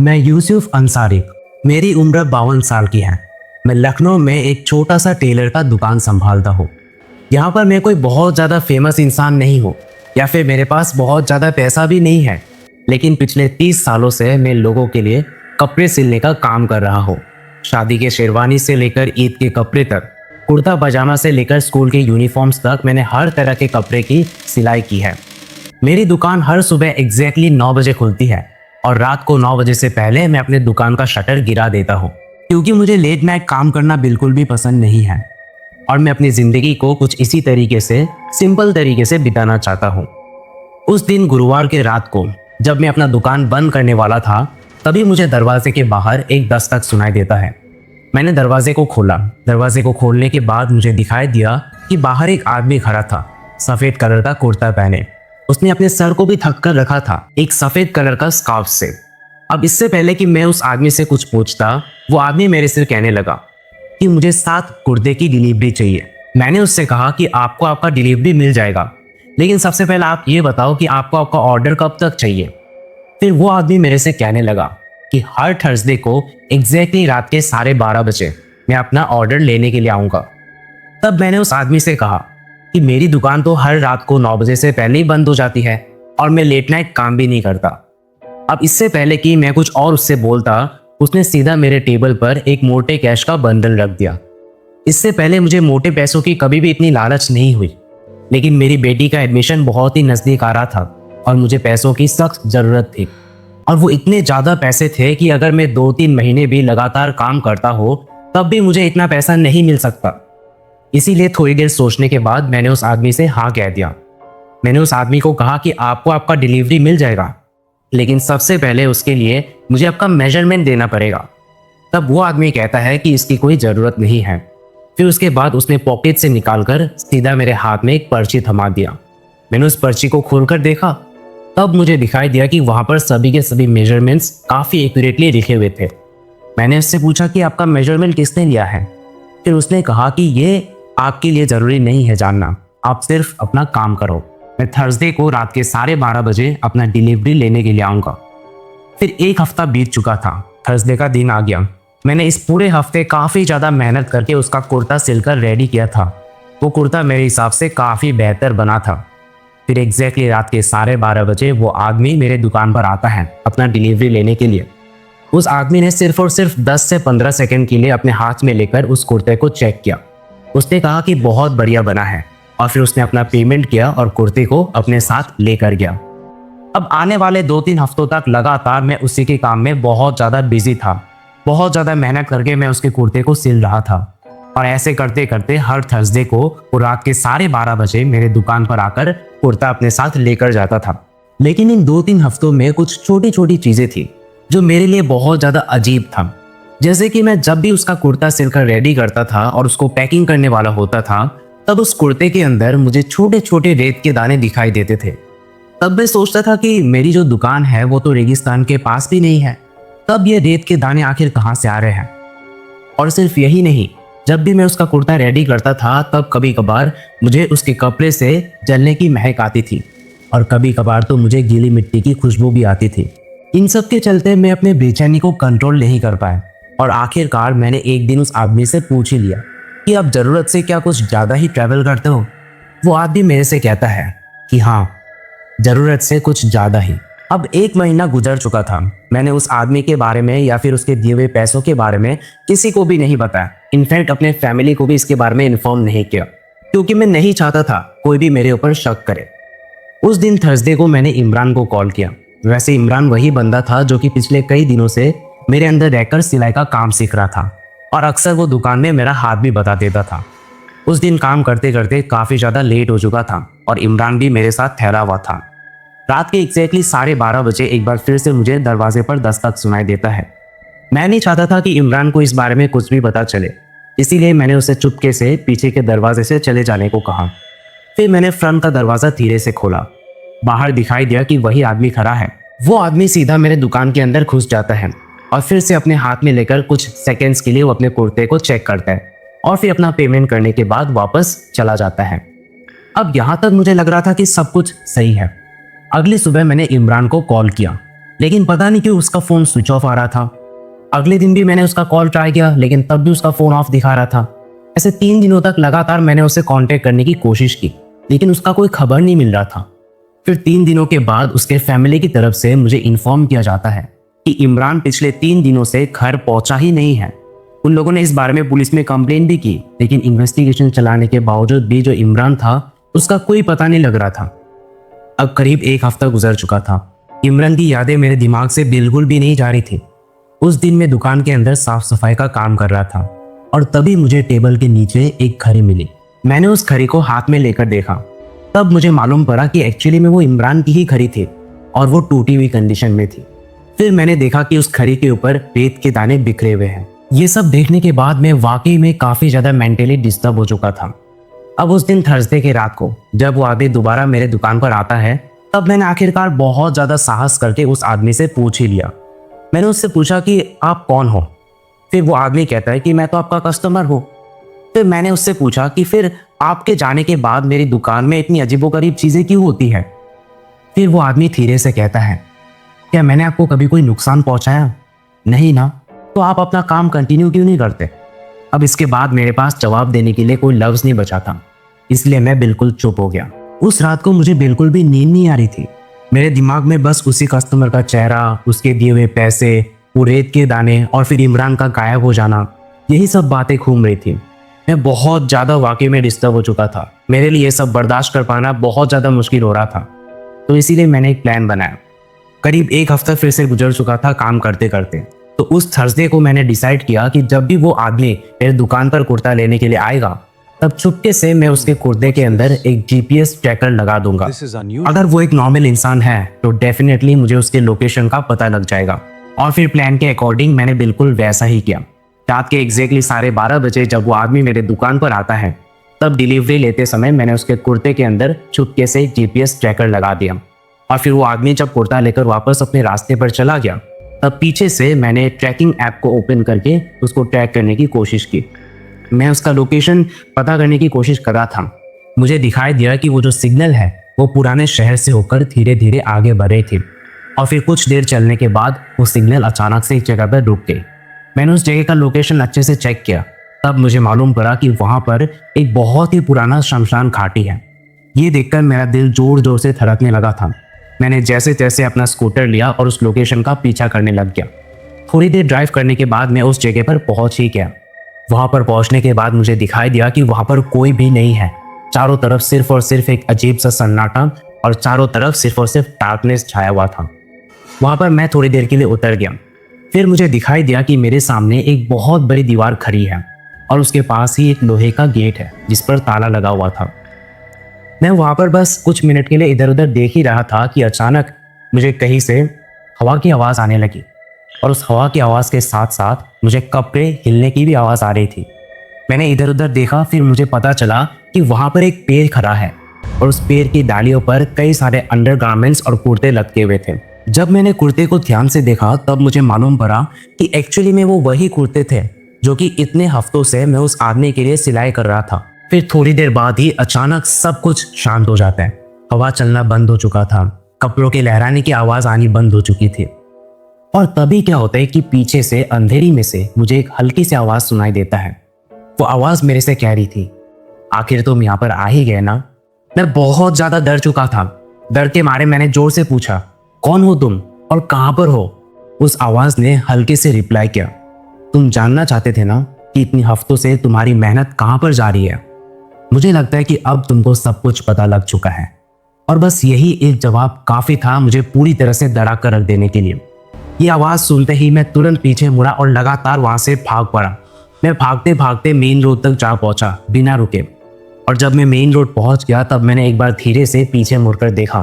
मैं यूसुफ अंसारी। मेरी उम्र 52 साल की है। मैं लखनऊ में एक छोटा सा टेलर का दुकान संभालता हूँ। यहाँ पर मैं कोई बहुत ज़्यादा फेमस इंसान नहीं हूँ या फिर मेरे पास बहुत ज़्यादा पैसा भी नहीं है, लेकिन पिछले 30 सालों से मैं लोगों के लिए कपड़े सिलने का काम कर रहा हूँ। शादी के शेरवानी से लेकर ईद के कपड़े तक, कुर्ता पजामा से लेकर स्कूल के यूनिफॉर्म्स तक मैंने हर तरह के कपड़े की सिलाई की है। मेरी दुकान हर सुबह एग्जैक्टली 9 बजे खुलती है और रात को 9 बजे से पहले मैं अपने दुकान का शटर गिरा देता हूँ, क्योंकि मुझे लेट नाइट काम करना बिल्कुल भी पसंद नहीं है और मैं अपनी ज़िंदगी को कुछ इसी तरीके से, सिंपल तरीके से बिताना चाहता हूँ। उस दिन गुरुवार के रात को जब मैं अपना दुकान बंद करने वाला था, तभी मुझे दरवाजे के बाहर एक दस्तक सुनाई देता है। मैंने दरवाजे को खोला। दरवाजे को खोलने के बाद मुझे दिखाई दिया कि बाहर एक आदमी खड़ा था, सफ़ेद कलर का कुर्ता पहने। उसने अपने सर को भी ढक कर रखा था एक सफ़ेद कलर का स्कार्फ से। अब इससे पहले कि मैं उस आदमी से कुछ पूछता, वो आदमी मेरे से कहने लगा कि मुझे 7 कुर्ते की डिलीवरी चाहिए। मैंने उससे कहा कि आपको आपका डिलीवरी मिल जाएगा, लेकिन सबसे पहले आप ये बताओ कि आपको आपका ऑर्डर कब तक चाहिए। फिर वो आदमी मेरे से कहने लगा कि हर थर्सडे को एग्जैक्टली रात के 12:30 बजे मैं अपना ऑर्डर लेने के लिए आऊँगा। तब मैंने उस आदमी से कहा कि मेरी दुकान तो हर रात को 9 बजे से पहले ही बंद हो जाती है और मैं लेट नाइट काम भी नहीं करता। अब इससे पहले कि मैं कुछ और उससे बोलता, उसने सीधा मेरे टेबल पर एक मोटे कैश का बंडल रख दिया। इससे पहले मुझे मोटे पैसों की कभी भी इतनी लालच नहीं हुई, लेकिन मेरी बेटी का एडमिशन बहुत ही नज़दीक आ रहा था और मुझे पैसों की सख्त ज़रूरत थी। और वो इतने ज़्यादा पैसे थे कि अगर मैं 2-3 महीने भी लगातार काम करता हो तब भी मुझे इतना पैसा नहीं मिल सकता। इसीलिए थोड़ी देर सोचने के बाद मैंने उस आदमी से हाँ कह दिया। मैंने उस आदमी को कहा कि आपको आपका डिलीवरी मिल जाएगा, लेकिन सबसे पहले उसके लिए मुझे आपका मेजरमेंट देना पड़ेगा। तब वो आदमी कहता है कि इसकी कोई ज़रूरत नहीं है। फिर उसके बाद उसने पॉकेट से निकालकर सीधा मेरे हाथ में एक पर्ची थमा दिया। मैंने उस पर्ची को खोलकर देखा, तब मुझे दिखाई दिया कि वहाँ पर सभी के सभी मेजरमेंट्स काफ़ी एक्यूरेटली लिखे हुए थे। मैंने उससे पूछा कि आपका मेजरमेंट किसने लिया है। फिर उसने कहा कि ये आपके लिए ज़रूरी नहीं है जानना, आप सिर्फ अपना काम करो। मैं थर्सडे को रात के 12:30 बजे अपना डिलीवरी लेने के लिए आऊँगा। फिर एक हफ्ता बीत चुका था, थर्सडे का दिन आ गया। मैंने इस पूरे हफ्ते काफ़ी ज़्यादा मेहनत करके उसका कुर्ता सिलकर रेडी किया था। वो कुर्ता मेरे हिसाब से काफ़ी बेहतर बना था। फिर एग्जैक्टली रात के 12:30 बजे वो आदमी मेरे दुकान पर आता है अपना डिलीवरी लेने के लिए। उस आदमी ने सिर्फ और सिर्फ 10 से 15 सेकंड के लिए अपने हाथ में लेकर उस कुर्ते को चेक किया। उसने कहा कि बहुत बढ़िया बना है और फिर उसने अपना पेमेंट किया और कुर्ते को अपने साथ लेकर गया। अब आने वाले 2-3 हफ्तों तक लगातार मैं उसी के काम में बहुत ज़्यादा बिजी था। बहुत ज़्यादा मेहनत करके मैं उसके कुर्ते को सिल रहा था और ऐसे करते करते हर थर्सडे को वो रात के 12:30 बजे मेरे दुकान पर आकर कुर्ता अपने साथ लेकर जाता था। लेकिन इन 2-3 हफ्तों में कुछ छोटी छोटी चीज़ें थी जो मेरे लिए बहुत ज़्यादा अजीब था। जैसे कि मैं जब भी उसका कुर्ता सिलकर रेडी करता था और उसको पैकिंग करने वाला होता था, तब उस कुर्ते के अंदर मुझे छोटे छोटे रेत के दाने दिखाई देते थे। तब मैं सोचता था कि मेरी जो दुकान है वो तो रेगिस्तान के पास भी नहीं है, तब ये रेत के दाने आखिर कहाँ से आ रहे हैं। और सिर्फ यही नहीं, जब भी मैं उसका कुर्ता रेडी करता था तब कभी कभार मुझे उसके कपड़े से जलने की महक आती थी और कभी कभार तो मुझे गीली मिट्टी की खुशबू भी आती थी। इन सब के चलते मैं अपने बेचैनी को कंट्रोल नहीं कर पाया और आखिरकार मैंने एक दिन उस आदमी से पूछ ही लिया कि आप ज़रूरत से क्या कुछ ज़्यादा ही ट्रैवल करते हो। वो आदमी मेरे से कहता है कि हाँ, ज़रूरत से कुछ ज़्यादा ही। अब 1 महीना गुजर चुका था। मैंने उस आदमी के बारे में या फिर उसके दिए हुए पैसों के बारे में किसी को भी नहीं बताया। इनफैक्ट अपने फैमिली को भी इसके बारे में इन्फॉर्म नहीं किया, क्योंकि मैं नहीं चाहता था कोई भी मेरे ऊपर शक करे। उस दिन थर्सडे को मैंने इमरान को कॉल किया। वैसे इमरान वही बंदा था जो कि पिछले कई दिनों से मेरे अंदर रहकर सिलाई का काम सीख रहा था और अक्सर वो दुकान में मेरा हाथ भी बता देता था। उस दिन काम करते करते काफ़ी ज़्यादा लेट हो चुका था और इमरान भी मेरे साथ ठहरा हुआ था। रात के एग्जैक्टली 12:30 बजे एक बार फिर से मुझे दरवाजे पर दस्तक सुनाई देता है। मैं नहीं चाहता था कि इमरान को इस बारे में कुछ भी पता चले, इसीलिए मैंने उसे चुपके से पीछे के दरवाजे से चले जाने को कहा। फिर मैंने फ्रंट का दरवाज़ा धीरे से खोला। बाहर दिखाई दिया कि वही आदमी खड़ा है। वो आदमी सीधा मेरे दुकान के अंदर घुस जाता है और फिर से अपने हाथ में लेकर कुछ सेकेंड्स के लिए वो अपने कुर्ते को चेक करता है और फिर अपना पेमेंट करने के बाद वापस चला जाता है। अब यहाँ तक मुझे लग रहा था कि सब कुछ सही है। अगली सुबह मैंने इमरान को कॉल किया लेकिन पता नहीं क्यों उसका फ़ोन स्विच ऑफ आ रहा था। अगले दिन भी मैंने उसका कॉल ट्राई किया, लेकिन तब भी उसका फ़ोन ऑफ दिखा रहा था। ऐसे 3 दिनों तक लगातार मैंने उसे कांटेक्ट करने की कोशिश की, लेकिन उसका कोई खबर नहीं मिल रहा था। फिर 3 दिनों के बाद उसके फैमिली की तरफ से मुझे इन्फॉर्म किया जाता है कि इमरान पिछले 3 दिनों से घर पहुंचा ही नहीं है। उन लोगों ने इस बारे में पुलिस में कंप्लेन भी की, लेकिन इन्वेस्टिगेशन चलाने के बावजूद भी जो इमरान था उसका कोई पता नहीं लग रहा था। अब करीब 1 हफ्ता गुजर चुका था। इमरान की यादें मेरे दिमाग से बिल्कुल भी नहीं जा रही थी। उस दिन मैं दुकान के अंदर साफ सफाई का काम कर रहा था और तभी मुझे टेबल के नीचे एक घड़ी मिली। मैंने उस घड़ी को हाथ में लेकर देखा, तब मुझे मालूम पड़ा कि एक्चुअली में वो इमरान की ही घड़ी थी और वो टूटी हुई कंडीशन में थी। फिर मैंने देखा कि उस घड़ी के ऊपर रेत के दाने बिखरे हुए हैं। ये सब देखने के बाद मैं वाकई में काफी ज्यादा मेंटली डिस्टर्ब हो चुका था। अब उस दिन थर्सडे की रात को जब वो आदमी दोबारा मेरे दुकान पर आता है, तब मैंने आखिरकार बहुत ज्यादा साहस करके उस आदमी से पूछ ही लिया। मैंने उससे पूछा कि आप कौन हो? फिर वो आदमी कहता है कि मैं तो आपका कस्टमर हूँ। फिर मैंने उससे पूछा कि फिर आपके जाने के बाद मेरी दुकान में इतनी अजीबोगरीब चीजें क्यों होती है? फिर वो आदमी धीरे से कहता है, क्या मैंने आपको कभी कोई नुकसान पहुंचाया? नहीं ना, तो आप अपना काम कंटिन्यू क्यों नहीं करते? अब इसके बाद मेरे पास जवाब देने के लिए कोई लफ्ज नहीं बचा था, इसलिए मैं बिल्कुल चुप हो गया। उस रात को मुझे बिल्कुल भी नींद नहीं आ रही थी। मेरे दिमाग में बस उसी कस्टमर का चेहरा, उसके दिए हुए पैसे, वो रेत के दाने और फिर इमरान का गायब हो जाना, यही सब बातें घूम रही थी। मैं बहुत ज़्यादा वाकई में डिस्टर्ब हो चुका था। मेरे लिए ये सब बर्दाश्त कर पाना बहुत ज़्यादा मुश्किल हो रहा था, तो इसीलिए मैंने एक प्लान बनाया। करीब 1 हफ्ता फिर से गुजर चुका था काम करते करते। तो उस थर्सडे को मैंने डिसाइड किया कि जब भी वो आदमी मेरे दुकान पर कुर्ता लेने के लिए आएगा, तब चुपके से मैं उसके कुर्ते के अंदर एक जीपीएस ट्रैकर लगा दूंगा। अगर वो एक नॉर्मल इंसान है तो डेफिनेटली मुझे उसके लोकेशन का पता लग जाएगा। और फिर प्लान के अकॉर्डिंग मैंने बिल्कुल वैसा ही किया। रात के एग्जैक्टली 12:30 बजे जब वो आदमी मेरे दुकान पर आता है, तब डिलीवरी लेते समय मैंने उसके कुर्ते के अंदर चुपके से एक जीपीएस ट्रैकर लगा दिया। और फिर वो आदमी जब कुर्ता लेकर वापस अपने रास्ते पर चला गया, तब पीछे से मैंने ट्रैकिंग ऐप को ओपन करके उसको ट्रैक करने की कोशिश की। मैं उसका लोकेशन पता करने की कोशिश कर रहा था। मुझे दिखाई दिया कि वो जो सिग्नल है वो पुराने शहर से होकर धीरे धीरे आगे बढ़ रही थी और फिर कुछ देर चलने के बाद वो सिग्नल अचानक से एक जगह पर रुक गई। मैंने उस जगह का लोकेशन अच्छे से चेक किया, तब मुझे मालूम पड़ा कि वहाँ पर एक बहुत ही पुराना शमशान घाटी है। ये देखकर मेरा दिल जोर जोर से धड़कने लगा था। मैंने जैसे तैसे अपना स्कूटर लिया और उस लोकेशन का पीछा करने लग गया। थोड़ी देर ड्राइव करने के बाद मैं उस जगह पर पहुंच ही गया। वहां पर पहुंचने के बाद मुझे दिखाई दिया कि वहां पर कोई भी नहीं है। चारों तरफ सिर्फ और सिर्फ एक अजीब सा सन्नाटा और चारों तरफ सिर्फ और सिर्फ डार्कनेस छाया हुआ था। वहां पर मैं थोड़ी देर के लिए उतर गया। फिर मुझे दिखाई दिया कि मेरे सामने एक बहुत बड़ी दीवार खड़ी है और उसके पास ही एक लोहे का गेट है जिस पर ताला लगा हुआ था। मैं वहां पर बस कुछ मिनट के लिए इधर उधर देख ही रहा था कि अचानक मुझे कहीं से हवा की आवाज़ आने लगी और उस हवा की आवाज़ के साथ साथ मुझे कपड़े हिलने की भी आवाज़ आ रही थी। मैंने इधर उधर देखा, फिर मुझे पता चला कि वहाँ पर एक पेड़ खड़ा है और उस पेड़ की डालियों पर कई सारे अंडरगारमेंट्स और कुर्ते लटके हुए थे। जब मैंने कुर्ते को ध्यान से देखा, तब मुझे मालूम पड़ा कि एक्चुअली में वो वही कुर्ते थे जो कि इतने हफ्तों से मैं उस आदमी के लिए सिलाई कर रहा था। फिर थोड़ी देर बाद ही अचानक सब कुछ शांत हो जाता है। हवा चलना बंद हो चुका था, कपड़ों के लहराने की आवाज आनी बंद हो चुकी थी और तभी क्या होता है कि पीछे से अंधेरी में से मुझे एक हल्की सी आवाज सुनाई देता है। वो आवाज मेरे से कह रही थी, आखिर तुम यहाँ पर आ ही गए ना। मैं बहुत ज्यादा डर चुका था। डर के मारे मैंने जोर से पूछा, कौन हो तुम और कहाँ पर हो? उस आवाज ने हल्के से रिप्लाई किया, तुम जानना चाहते थे ना कि इतनी हफ्तों से तुम्हारी मेहनत कहाँ पर जा रही है। मुझे लगता है कि अब तुमको सब कुछ पता लग चुका है। और बस यही एक जवाब काफी था मुझे पूरी तरह से डरा कर रख देने के लिए। ये आवाज सुनते ही मैं तुरंत पीछे मुड़ा और लगातार वहां से भाग पड़ा। मैं भागते भागते मेन रोड तक जा पहुंचा बिना रुके। और जब मैं मेन रोड पहुंच गया, तब मैंने एक बार धीरे से पीछे मुड़कर देखा।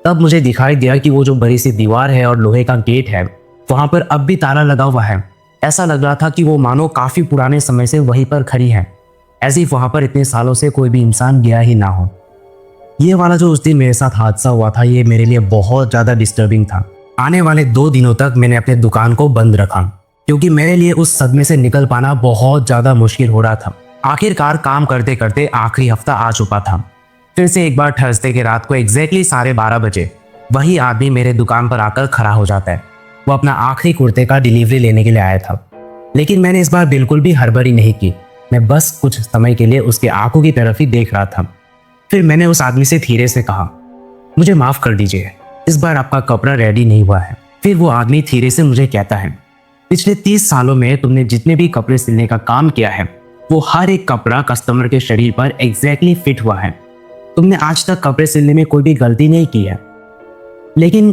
तब मुझे दिखाई दिया कि वो जो बड़ी सी दीवार है और लोहे का गेट है, वहां पर अब भी ताला लगा हुआ है। ऐसा लग रहा था कि वो मानो काफी पुराने समय से वहीं पर खड़ी है, ऐसे ही वहां पर इतने सालों से कोई भी इंसान गया ही ना हो। ये वाला जो उस दिन मेरे साथ हादसा हुआ था, ये मेरे लिए बहुत ज्यादा डिस्टर्बिंग था। आने वाले 2 दिनों तक मैंने अपने दुकान को बंद रखा क्योंकि मेरे लिए उस सदमे से निकल पाना बहुत ज्यादा मुश्किल हो रहा था। आखिरकार काम करते करते आखिरी हफ्ता आ चुका था। फिर से एक बार थर्सडे की रात को एग्जैक्टली 12:30 बजे वही आदमी मेरे दुकान पर आकर खड़ा हो जाता है। वो अपना आखिरी कुर्ते का डिलीवरी लेने के लिए आया था, लेकिन मैंने इस बार बिल्कुल भी हड़बड़ी नहीं की। मैं बस कुछ समय के लिए उसके आंखों की तरफ ही देख रहा था। फिर मैंने उस आदमी से धीरे से कहा, मुझे माफ़ कर दीजिए, इस बार आपका कपड़ा रेडी नहीं हुआ है। फिर वो आदमी धीरे से मुझे कहता है, पिछले 30 सालों में तुमने जितने भी कपड़े सिलने का काम किया है, वो हर एक कपड़ा कस्टमर के शरीर पर एग्जैक्टली फिट हुआ है। तुमने आज तक कपड़े सिलने में कोई भी गलती नहीं की है। लेकिन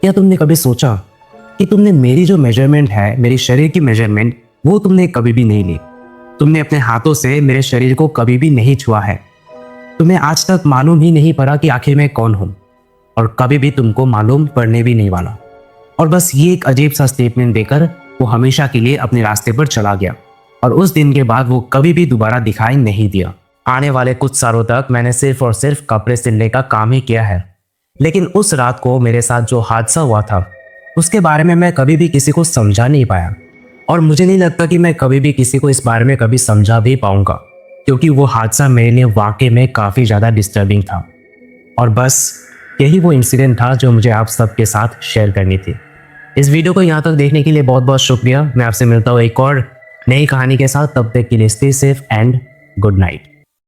क्या तुमने कभी सोचा कि तुमने मेरी जो मेजरमेंट है, मेरी शरीर की मेजरमेंट, वो तुमने कभी भी नहीं ली। तुमने अपने हाथों से मेरे शरीर को कभी भी नहीं छुआ है। तुम्हें आज तक मालूम ही नहीं पड़ा कि आखिर मैं कौन हूँ, और कभी भी तुमको मालूम पड़ने भी नहीं वाला। और बस ये एक अजीब सा स्टेटमेंट देकर वो हमेशा के लिए अपने रास्ते पर चला गया, और उस दिन के बाद वो कभी भी दोबारा दिखाई नहीं दिया। आने वाले कुछ सालों तक मैंने सिर्फ और सिर्फ कपड़े सिलने का काम ही किया है, लेकिन उस रात को मेरे साथ जो हादसा हुआ था, उसके बारे में मैं कभी भी किसी को समझा नहीं पाया, और मुझे नहीं लगता कि मैं कभी भी किसी को इस बारे में कभी समझा भी पाऊंगा, क्योंकि वो हादसा मेरे लिए वाकई में काफ़ी ज़्यादा डिस्टर्बिंग था। और बस यही वो इंसिडेंट था जो मुझे आप सबके साथ शेयर करनी थी। इस वीडियो को यहाँ तक देखने के लिए बहुत बहुत शुक्रिया। मैं आपसे मिलता हूँ एक और नई कहानी के साथ। तब तक के लिए stay safe and good night.